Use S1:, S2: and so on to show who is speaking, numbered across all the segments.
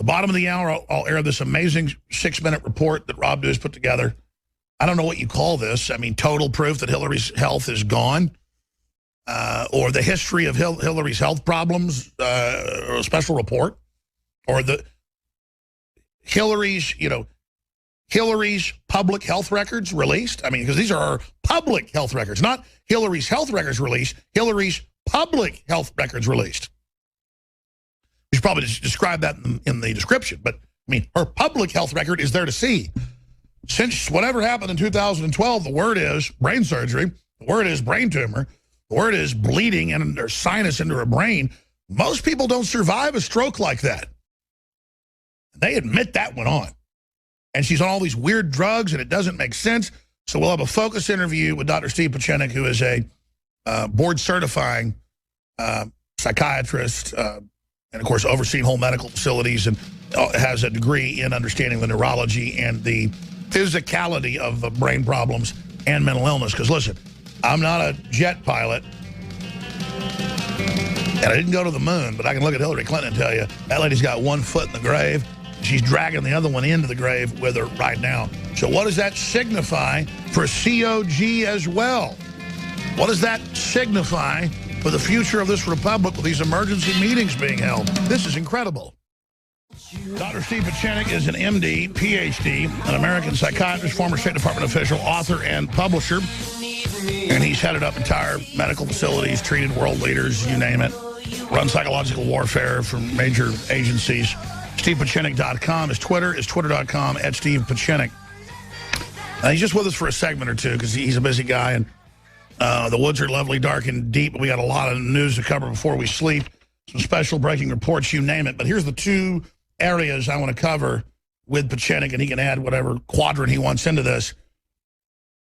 S1: The bottom of the hour, I'll air this amazing 6-minute report that Rob Dews put together. I don't know what you call this. I mean, total proof that Hillary's health is gone, or the history of Hillary's health problems, or a special report, or the Hillary's public health records released. I mean, because these are our public health records, not Hillary's health records released, Hillary's public health records released. We should probably just describe that in the description, but I mean, her public health record is there to see. Since whatever happened in 2012, the word is brain surgery, the word is brain tumor, the word is bleeding and or sinus into her brain. Most people don't survive a stroke like that. They admit that went on. And she's on all these weird drugs, and it doesn't make sense. So we'll have a focus interview with Dr. Steve Pieczenik, who is a board-certifying psychiatrist, and, of course, overseeing whole medical facilities, and has a degree in understanding the neurology and the physicality of brain problems and mental illness. Because, listen, I'm not a jet pilot, and I didn't go to the moon, but I can look at Hillary Clinton and tell you that lady's got one foot in the grave. She's dragging the other one into the grave with her right now. So what does that signify for COG as well? What does that signify for the future of this republic with these emergency meetings being held? This is incredible. Dr. Steve Pieczenik is an MD, PhD, an American psychiatrist, former State Department official, author, and publisher. And he's headed up entire medical facilities, treated world leaders, you name it, run psychological warfare from major agencies. StevePieczenik.com. His Twitter is twitter.com @StevePieczenik. He's just with us for a segment or two because he's a busy guy, and the woods are lovely, dark, and deep. We got a lot of news to cover before we sleep. Some special breaking reports, you name it. But here's the two areas I want to cover with Pieczenik, and he can add whatever quadrant he wants into this.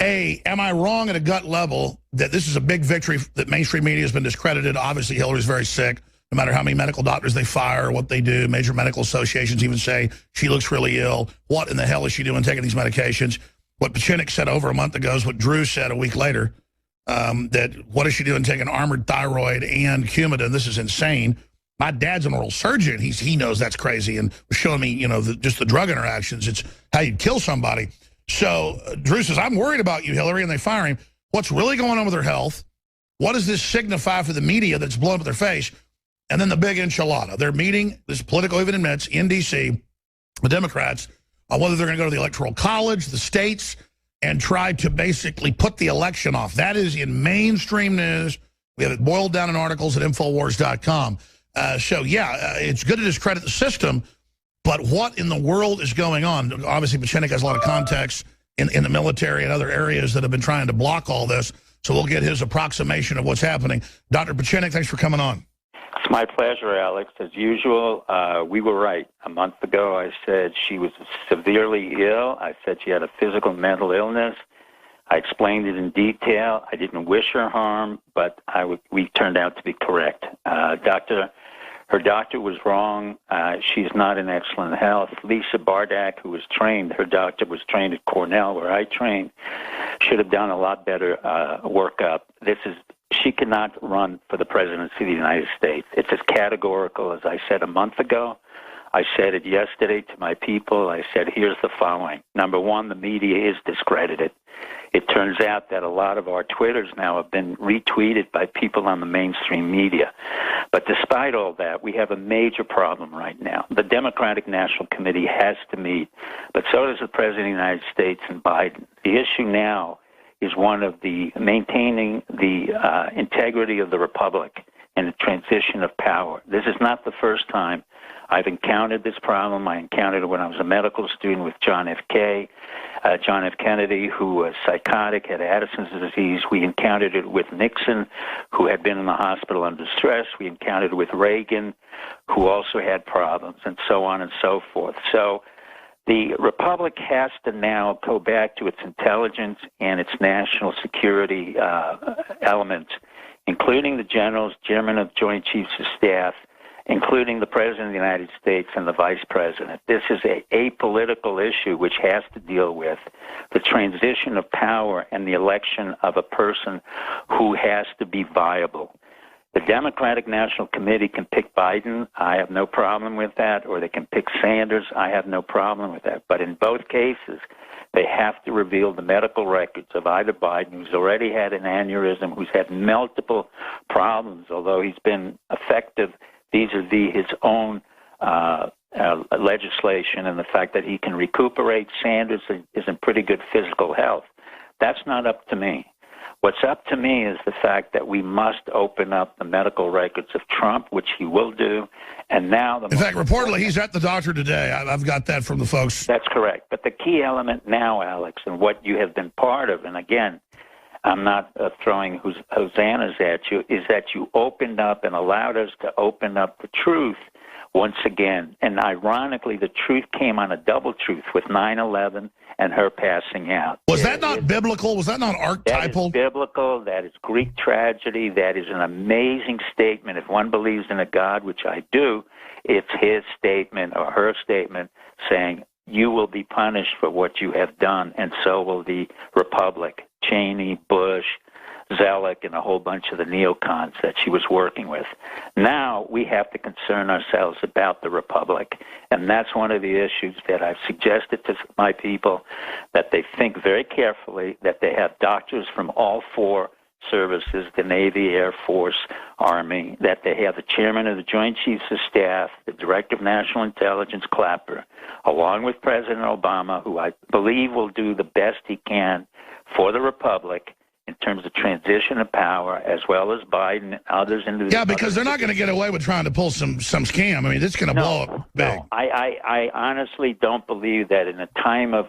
S1: A, am I wrong at a gut level that this is a big victory that mainstream media has been discredited? Obviously, Hillary's very sick. No matter how many medical doctors they fire or what they do, major medical associations even say she looks really ill. What in the hell is she doing taking these medications? What Pieczenik said over a month ago is what Drew said a week later, that what is she doing taking armored thyroid and Coumadin? This is insane. My dad's an oral surgeon. He knows that's crazy and was showing me, you know, just the drug interactions. It's how you'd kill somebody. So Drew says, I'm worried about you, Hillary, and they fire him. What's really going on with her health? What does this signify for the media that's blowing up in their face? And then the big enchilada. They're meeting, this Politico even admits, in D.C., the Democrats, on whether they're going to go to the Electoral College, the states, and try to basically put the election off. That is in mainstream news. We have it boiled down in articles at Infowars.com. So, yeah, it's good to discredit the system, but what in the world is going on? Obviously, Pieczenik has a lot of context in the military and other areas that have been trying to block all this, so we'll get his approximation of what's happening. Dr. Pieczenik, thanks for coming on.
S2: It's my pleasure, Alex. As usual, we were right. A month ago, I said she was severely ill. I said she had a physical and mental illness. I explained it in detail. I didn't wish her harm, but we turned out to be correct. Her doctor was wrong. She's not in excellent health. Lisa Bardak, who was trained, her doctor was trained at Cornell, where I trained, should have done a lot better workup. She cannot run for the presidency of the United States. It's as categorical as I said a month ago. I said it yesterday to my people. I said, here's the following. Number one, the media is discredited. It turns out that a lot of our Twitters now have been retweeted by people on the mainstream media. But despite all that, we have a major problem right now. The Democratic National Committee has to meet, but so does the President of the United States and Biden. The issue now is one of the maintaining the integrity of the republic and the transition of power. This is not the first time I've encountered this problem. I encountered it when I was a medical student with John F. Kennedy, who was psychotic, had Addison's disease. We encountered it with Nixon, who had been in the hospital under stress. We encountered it with Reagan, who also had problems, and so on and so forth. So the republic has to now go back to its intelligence and its national security elements, including the generals, chairman of Joint Chiefs of Staff, including the President of the United States and the Vice President. This is a apolitical issue which has to deal with the transition of power and the election of a person who has to be viable. The Democratic National Committee can pick Biden. I have no problem with that. Or they can pick Sanders. I have no problem with that. But in both cases, they have to reveal the medical records of either Biden, who's already had an aneurysm, who's had multiple problems, although he's been effective vis-a-vis his own legislation and the fact that he can recuperate. Sanders is in pretty good physical health. That's not up to me. What's up to me is the fact that we must open up the medical records of Trump, which he will do, and now...
S1: In fact, reportedly, he's at the doctor today. I've got that from the folks.
S2: That's correct. But the key element now, Alex, and what you have been part of, and again, I'm not throwing hosannas at you, is that you opened up and allowed us to open up the truth once again. And ironically, the truth came on a double truth with 9/11 and her passing out.
S1: Was that not biblical? Was that not archetypal?
S2: That is biblical. That is Greek tragedy. That is an amazing statement. If one believes in a God, which I do, it's his statement or her statement saying, you will be punished for what you have done, and so will the Republic. Cheney, Bush, Zellick, and a whole bunch of the neocons that she was working with. Now we have to concern ourselves about the Republic, and that's one of the issues that I've suggested to my people, that they think very carefully, that they have doctors from all four services, the Navy, Air Force, Army, that they have the chairman of the Joint Chiefs of Staff, the Director of National Intelligence, Clapper, along with President Obama, who I believe will do the best he can for the Republic in terms of transition of power, as well as Biden and others into the...
S1: Yeah, because they're not going to get away with trying to pull some scam. I mean, it's going to blow up big.
S2: No, I honestly don't believe that in a time of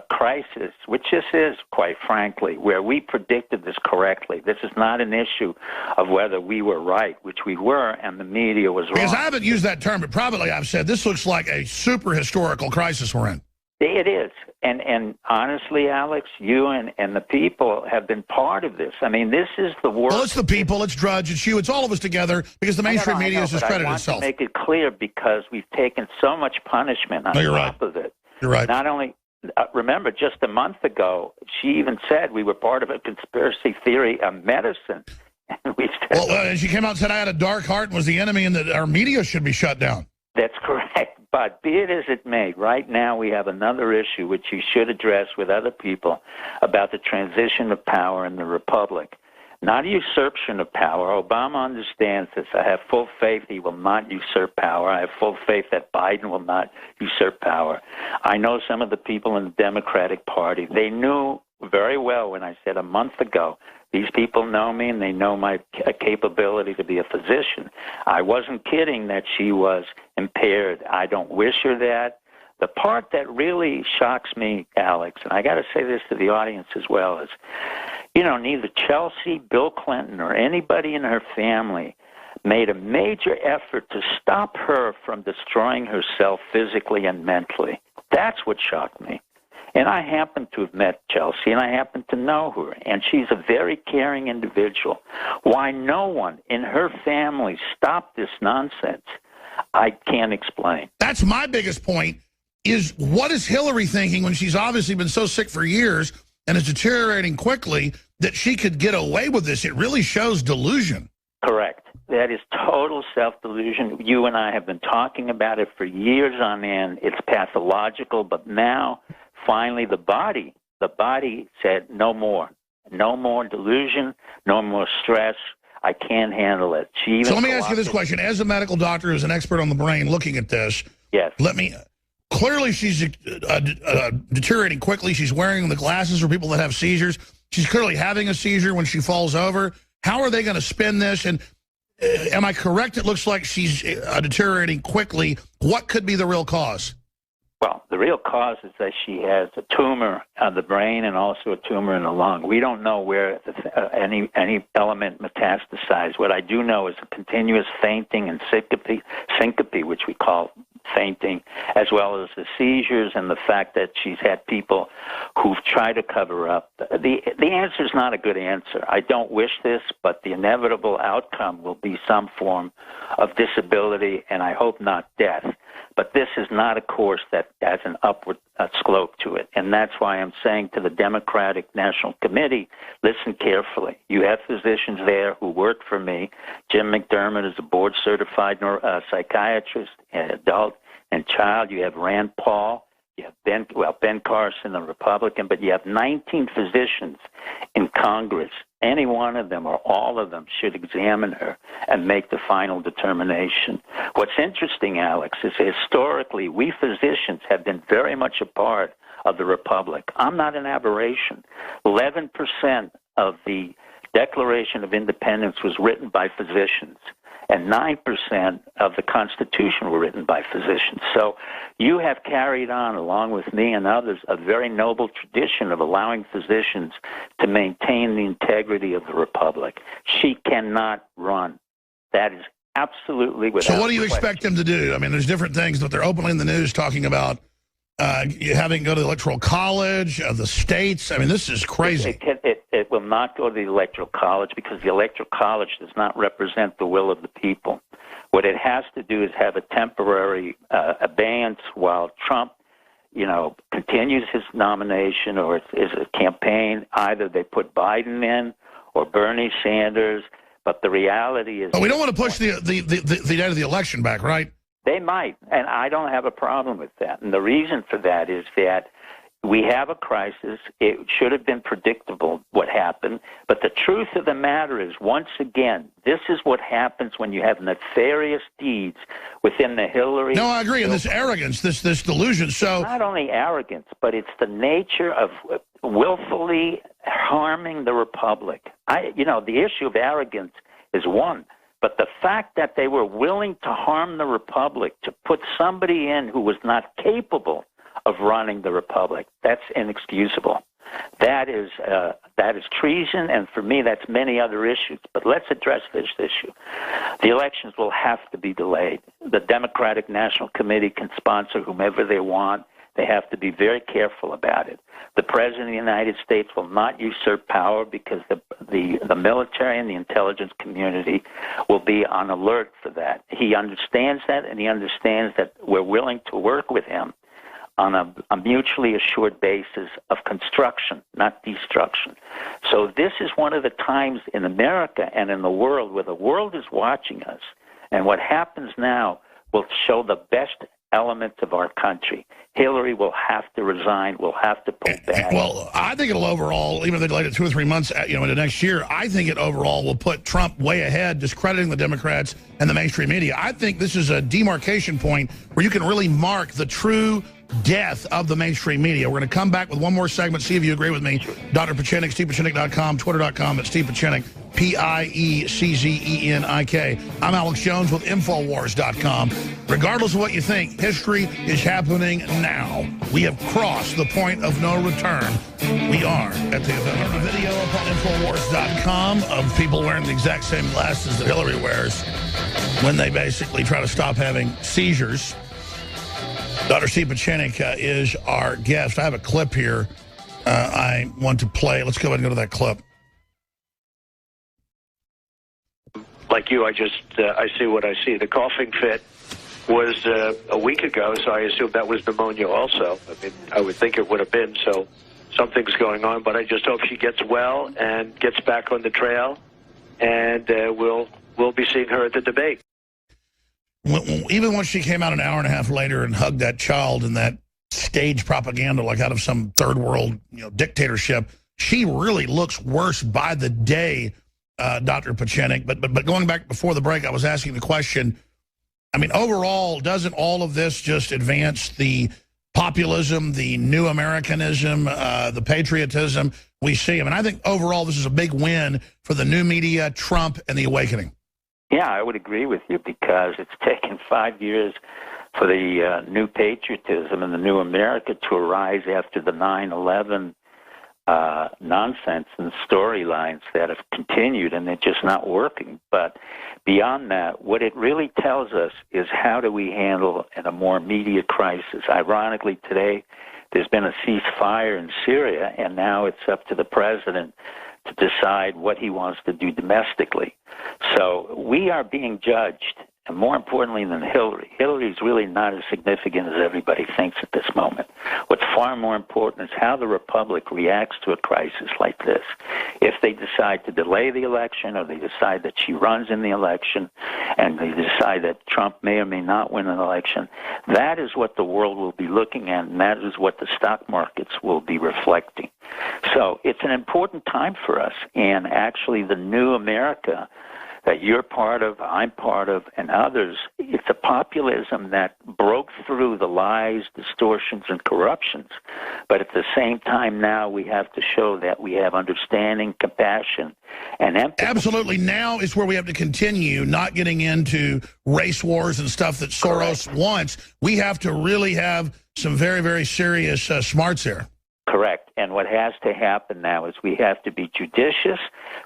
S2: crisis, which this is, quite frankly, where we predicted this correctly. This is not an issue of whether we were right, which we were, and the media was wrong.
S1: Because I haven't used that term, but privately I've said this looks like a super historical crisis we're in.
S2: It is. And honestly, Alex, you and the people have been part of this. I mean, this is the work.
S1: Well, it's the people, it's Drudge, it's you, it's all of us together, because the mainstream media has discredited itself.
S2: I want to make it clear, because we've taken so much punishment on top of it.
S1: You're right.
S2: Not only, remember, just a month ago, she even said we were part of a conspiracy theory of medicine. And we said,
S1: she came out and said I had a dark heart and was the enemy and that our media should be shut down.
S2: That's correct. But be it as it may, right now we have another issue which you should address with other people about the transition of power in the Republic. Not a usurpation of power. Obama understands this. I have full faith he will not usurp power. I have full faith that Biden will not usurp power. I know some of the people in the Democratic Party. They knew very well when I said a month ago, these people know me and they know my capability to be a physician. I wasn't kidding that she was impaired. I don't wish her that. The part that really shocks me, Alex, and I got to say this to the audience as well, is, neither Chelsea, Bill Clinton, or anybody in her family made a major effort to stop her from destroying herself physically and mentally. That's what shocked me. And I happen to have met Chelsea, and I happen to know her, and she's a very caring individual. Why no one in her family stopped this nonsense, I can't explain.
S1: That's my biggest point, is what is Hillary thinking when she's obviously been so sick for years and is deteriorating quickly that she could get away with this? It really shows delusion.
S2: Correct. That is total self-delusion. You and I have been talking about it for years on end. It's pathological, but now... finally, the body said no more delusion, no more stress. I can't handle it.
S1: So let me ask you this question. As a medical doctor, as an expert on the brain looking at this,
S2: yes.
S1: Clearly she's deteriorating quickly. She's wearing the glasses for people that have seizures. She's clearly having a seizure when she falls over. How are they going to spin this? And am I correct? It looks like she's deteriorating quickly. What could be the real cause?
S2: Well, the real cause is that she has a tumor on the brain and also a tumor in the lung. We don't know where any element metastasized. What I do know is a continuous fainting and syncope, which we call fainting, as well as the seizures and the fact that she's had people who've tried to cover up. The answer is not a good answer. I don't wish this, but the inevitable outcome will be some form of disability, and I hope not death. But this is not a course that has an upward slope to it. And that's why I'm saying to the Democratic National Committee, listen carefully. You have physicians there who work for me. Jim McDermott is a board-certified psychiatrist, adult and child. You have Rand Paul. You have Ben Carson, a Republican, but you have 19 physicians in Congress. Any one of them or all of them should examine her and make the final determination. What's interesting, Alex, is historically we physicians have been very much a part of the Republic. I'm not an aberration. 11% of the Declaration of Independence was written by physicians, and 9% of the Constitution were written by physicians. So you have carried on, along with me and others, a very noble tradition of allowing physicians to maintain the integrity of the Republic. She cannot run. That is absolutely without
S1: So what do you
S2: question.
S1: expect them to do? I mean, there's different things, but they're openly in the news talking about having to go to the Electoral College, the states. I mean, this is crazy.
S2: It will not go to the Electoral College because the Electoral College does not represent the will of the people. What it has to do is have a temporary abeyance while Trump, continues his nomination or is a campaign. Either they put Biden in or Bernie Sanders. But the reality is,
S1: But we don't want to push the date of the election back, right?
S2: They might, and I don't have a problem with that. And the reason for that is that we have a crisis. It should have been predictable what happened. But the truth of the matter is, once again, this is what happens when you have nefarious deeds within the Hillary.
S1: No, I agree. And this arrogance, this delusion. So
S2: not only arrogance, but it's the nature of willfully harming the Republic. The issue of arrogance is one. But the fact that they were willing to harm the Republic, to put somebody in who was not capable of running the Republic, that's inexcusable. That is treason, and for me, that's many other issues. But let's address this issue. The elections will have to be delayed. The Democratic National Committee can sponsor whomever they want. They have to be very careful about it. The President of the United States will not usurp power because the military and the intelligence community will be on alert for that. He understands that, and he understands that we're willing to work with him on a mutually assured basis of construction, not destruction. So this is one of the times in America and in the world where the world is watching us, and what happens now will show the best elements of our country. Hillary will have to resign, will have to pull back.
S1: Well, I think it'll overall, even if they delayed it 2 or 3 months into next year, I think it overall will put Trump way ahead, discrediting the Democrats and the mainstream media. I think this is a demarcation point where you can really mark the true death of the mainstream media. We're going to come back with one more segment, see if you agree with me. Dr. Pieczenik, StevePieczenik.com, Twitter.com at Steve Pieczenik, Pieczenik. I'm Alex Jones with Infowars.com. Regardless of what you think, history is happening now. We have crossed the point of no return. We are at the event. A video up on Infowars.com of people wearing the exact same glasses that Hillary wears when they basically try to stop having seizures. Dr. Steve Pieczenik is our guest. I have a clip here I want to play. Let's go ahead and go to that clip.
S3: Like you, I see what I see. The coughing fit was a week ago, so I assume that was pneumonia also. I mean, I would think it would have been, so something's going on, but I just hope she gets well and gets back on the trail, and we'll be seeing her at the debate.
S1: Even when she came out an hour and a half later and hugged that child in that stage propaganda like out of some third world dictatorship, she really looks worse by the day, Dr. Pieczenik. But going back before the break, I was asking the question, I mean, overall, doesn't all of this just advance the populism, the new Americanism, the patriotism we see? I mean, I think overall this is a big win for the new media, Trump, and the awakening.
S2: Yeah, I would agree with you because it's taken 5 years for the new patriotism and the new America to arise after the 9/11 nonsense and storylines that have continued, and they're just not working. But beyond that, what it really tells us is how do we handle in a more immediate crisis. Ironically, today there's been a ceasefire in Syria, and now it's up to the president to decide what he wants to do domestically. So we are being judged and more importantly than Hillary. Hillary's really not as significant as everybody thinks at this moment. What's far more important is how the Republic reacts to a crisis like this. If they decide to delay the election, or they decide that she runs in the election, and they decide that Trump may or may not win an election, that is what the world will be looking at, and that is what the stock markets will be reflecting. So it's an important time for us, and actually the new America that you're part of, I'm part of, and others, it's a populism that broke through the lies, distortions, and corruptions. But at the same time now we have to show that we have understanding, compassion, and empathy. Absolutely.
S1: Now is where we have to continue not getting into race wars and stuff that Soros wants. We have to really have some very, very serious smarts here.
S2: Correct. And what has to happen now is we have to be judicious,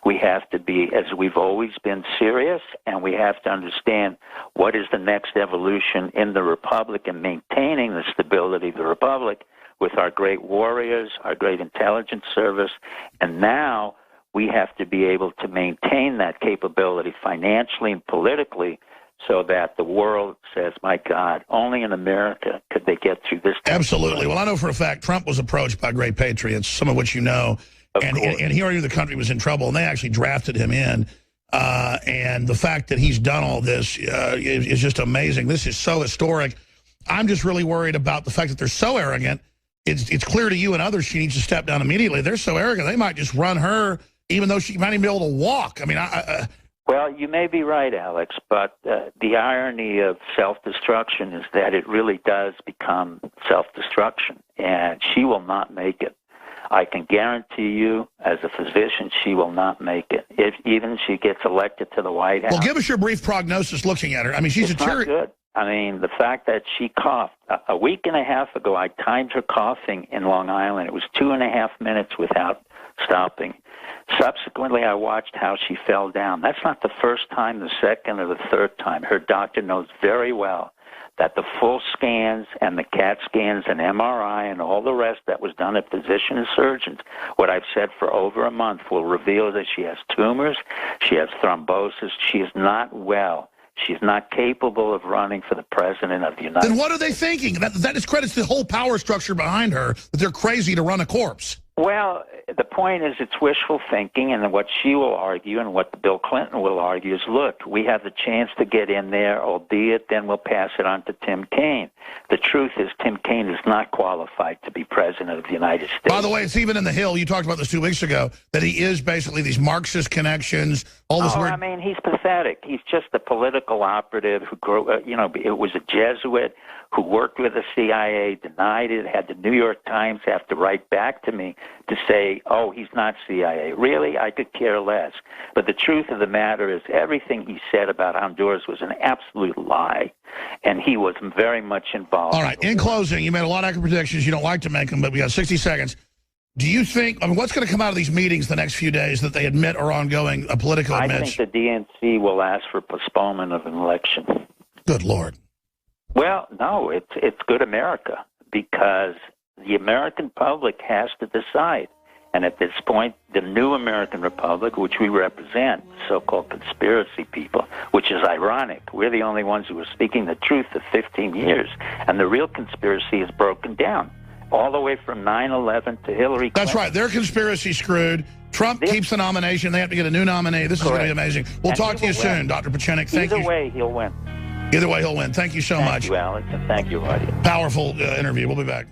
S2: we have to be, as we've always been, serious, and we have to understand what is the next evolution in the Republic and maintaining the stability of the Republic with our great warriors, our great intelligence service, and now we have to be able to maintain that capability financially and politically so that the world says, my God, only in America could they get through this.
S1: Absolutely. Well, I know for a fact Trump was approached by great patriots, some of which you know, and he already knew the country was in trouble, and they actually drafted him in. And the fact that he's done all this is just amazing. This is so historic. I'm just really worried about the fact that they're so arrogant. It's clear to you and others she needs to step down immediately. They're so arrogant, they might just run her, even though she might even be able to walk. I mean,
S2: well, you may be right, Alex, but the irony of self-destruction is that it really does become self-destruction, and she will not make it. I can guarantee you, as a physician, she will not make it. If even she gets elected to the White House.
S1: Well, give us your brief prognosis looking at her. I mean, she's
S2: not good. I mean, the fact that she coughed. A week and a half ago, I timed her coughing in Long Island. It was 2.5 minutes without stopping. Subsequently, I watched how she fell down. That's not the first time, the second, or the third time. Her doctor knows very well that the full scans and the CAT scans and MRI and all the rest that was done at physician and surgeons, what I've said for over a month, will reveal that she has tumors, she has thrombosis, she is not well. She's not capable of running for the president of the United States.
S1: Then what are they thinking? That discredits the whole power structure behind her, that they're crazy to run a corpse.
S2: Well, the point is it's wishful thinking, and what she will argue and what Bill Clinton will argue is, look, we have the chance to get in there, albeit then we'll pass it on to Tim Kaine. The truth is Tim Kaine is not qualified to be president of the United States.
S1: By the way, it's even in the Hill, you talked about this 2 weeks ago, that he is basically these Marxist connections, all this weird...
S2: I mean, he's pathetic. He's just a political operative who grew, it was a Jesuit who worked with the CIA, denied it, had the New York Times have to write back to me to say, oh, he's not CIA. Really? I could care less. But the truth of the matter is everything he said about Honduras was an absolute lie, and he was very much involved.
S1: All right, in closing, you made a lot of accurate predictions. You don't like to make them, but we got 60 seconds. Do you think, what's going to come out of these meetings the next few days that they admit are ongoing, a political admits?
S2: I think the DNC will ask for postponement of an election.
S1: Good Lord.
S2: Well, no, it's good America, because the American public has to decide. And at this point, the new American Republic, which we represent, so-called conspiracy people, which is ironic. We're the only ones who are speaking the truth for 15 years, and the real conspiracy is broken down, all the way from 9/11 to Hillary Clinton.
S1: That's right. Their conspiracy screwed. Trump keeps the nomination. They have to get a new nominee. This is going to be amazing. We'll talk to you soon, Dr. Pieczenik. Thank you.
S2: Either way, he'll win.
S1: Either way, he'll win. Thank you so much.
S2: Thank you, Alex, and thank you, audience.
S1: Powerful interview. We'll be back.